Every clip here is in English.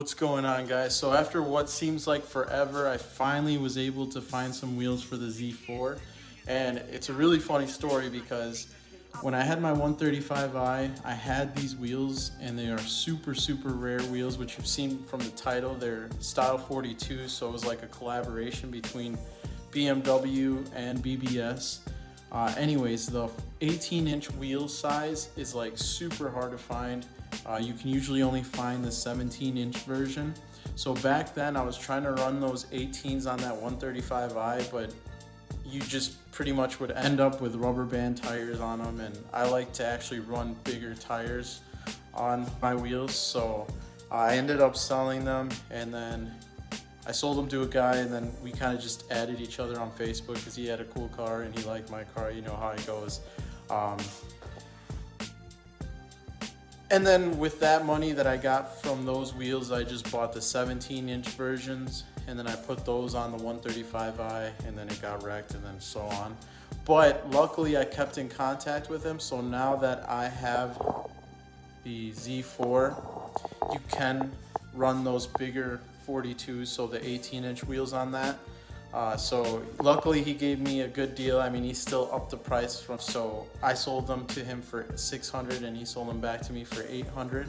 What's going on, guys? So after what seems like forever, I finally was able to find some wheels for the Z4, and it's a really funny story because when I had my 135i, I had these wheels, and they are super rare wheels, which you've seen from the title. They're Style 42, so it was like a collaboration between BMW and BBS. Anyways, the 18-inch wheel size is like super hard to find. You can usually only find the 17-inch version. So back then I was trying to run those 18s on that 135i, but you just pretty much would end up with rubber band tires on them, and I like to actually run bigger tires on my wheels. So I ended up selling them, and then I sold them to a guy, and then we kind of just added each other on Facebook because he had a cool car and he liked my car. You know how it goes. And then with that money that I got from those wheels, I just bought the 17-inch versions, and then I put those on the 135i, and then it got wrecked, and then so on. But luckily I kept in contact with him, so now that I have the Z4, you can run those bigger 42s, so the 18-inch wheels on that. So luckily he gave me a good deal. I mean, he still upped the price from, so I sold them to him for $600 and he sold them back to me for $800.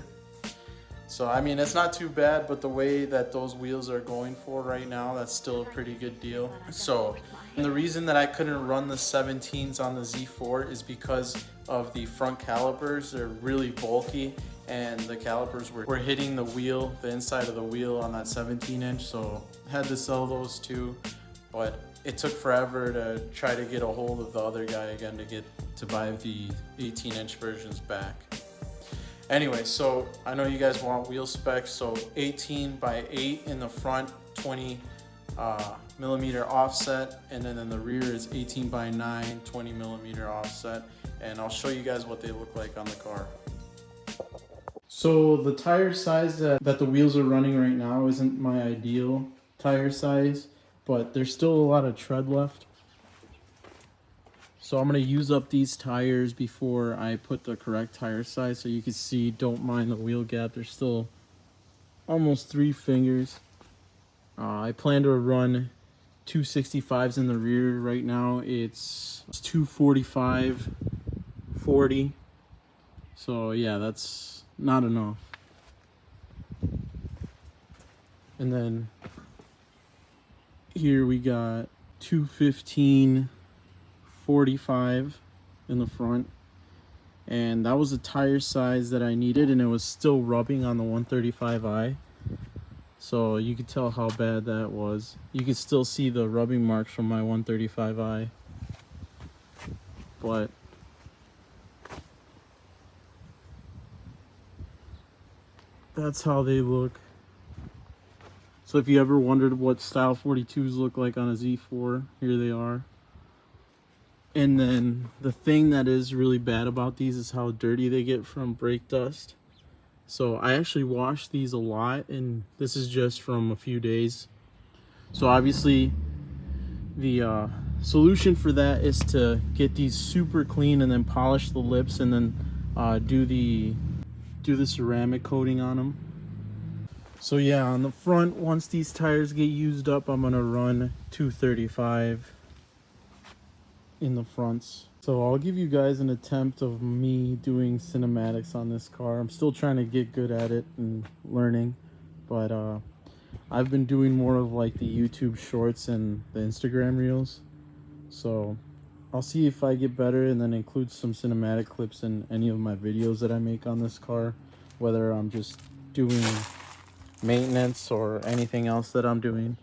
So I mean, it's not too bad, but the way that those wheels are going for right now, that's still a pretty good deal. So, and the reason that I couldn't run the 17s on the Z4 is because of the front calipers. They're really bulky, and the calipers were hitting the wheel, the inside of the wheel on that 17-inch, so I had to sell those too. But it took forever to try to get a hold of the other guy again to buy the 18-inch versions back. Anyway, so I know you guys want wheel specs, so 18 by 8 in the front, 20 millimeter offset, and then in the rear is 18 by 9, 20 millimeter offset, and I'll show you guys what they look like on the car. So the tire size that the wheels are running right now isn't my ideal tire size, but there's still a lot of tread left. So I'm going to use up these tires before I put the correct tire size. So you can see, don't mind the wheel gap. There's still almost 3 fingers. I plan to run 265s in the rear. Right now it's 245, 40. So yeah, that's not enough. And then here we got 215, 45 in the front, and that was the tire size that I needed, and it was still rubbing on the 135i, so you could tell how bad that was. You can still see the rubbing marks from my 135i, but that's how they look. So if you ever wondered what Style 42s look like on a Z4, here they are. And then the thing that is really bad about these is how dirty they get from brake dust. So I actually wash these a lot, and this is just from a few days. So obviously the solution for that is to get these super clean and then polish the lips, and then do the ceramic coating on them. So yeah, on the front, once these tires get used up, I'm gonna run 235 in the fronts. So I'll give you guys an attempt of me doing cinematics on this car. I'm still trying to get good at it and learning, but I've been doing more of like the YouTube shorts and the Instagram reels. So I'll see if I get better and then include some cinematic clips in any of my videos that I make on this car, whether I'm just doing maintenance or anything else that I'm doing.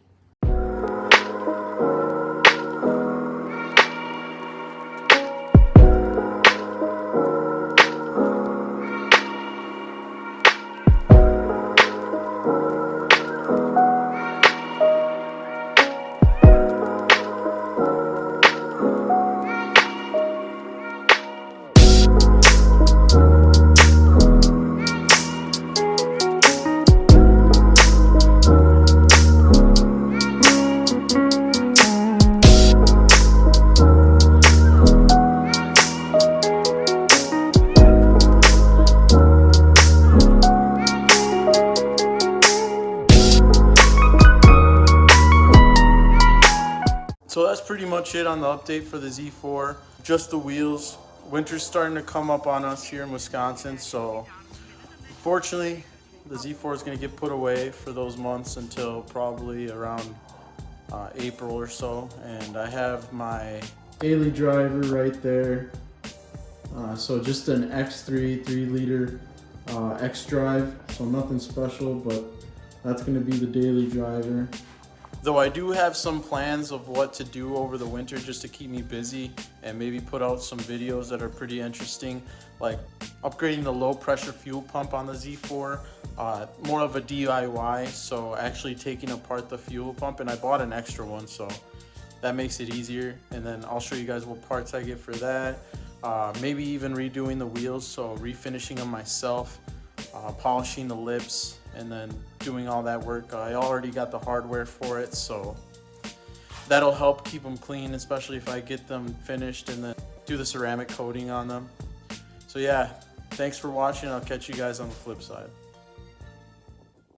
So that's pretty much it on the update for the Z4. Just the wheels. Winter's starting to come up on us here in Wisconsin, so unfortunately the Z4 is going to get put away for those months until probably around April or so. And I have my daily driver right there. So just an X3 3-liter X drive, so nothing special, but that's going to be the daily driver. Though I do have some plans of what to do over the winter just to keep me busy and maybe put out some videos that are pretty interesting, like upgrading the low pressure fuel pump on the Z4, more of a DIY, so actually taking apart the fuel pump, and I bought an extra one, so that makes it easier. And then I'll show you guys what parts I get for that. Maybe even redoing the wheels, so refinishing them myself, polishing the lips, and then doing all that work. I already got the hardware for it, so that'll help keep them clean, especially if I get them finished and then do the ceramic coating on them. So yeah, thanks for watching. I'll catch you guys on the flip side.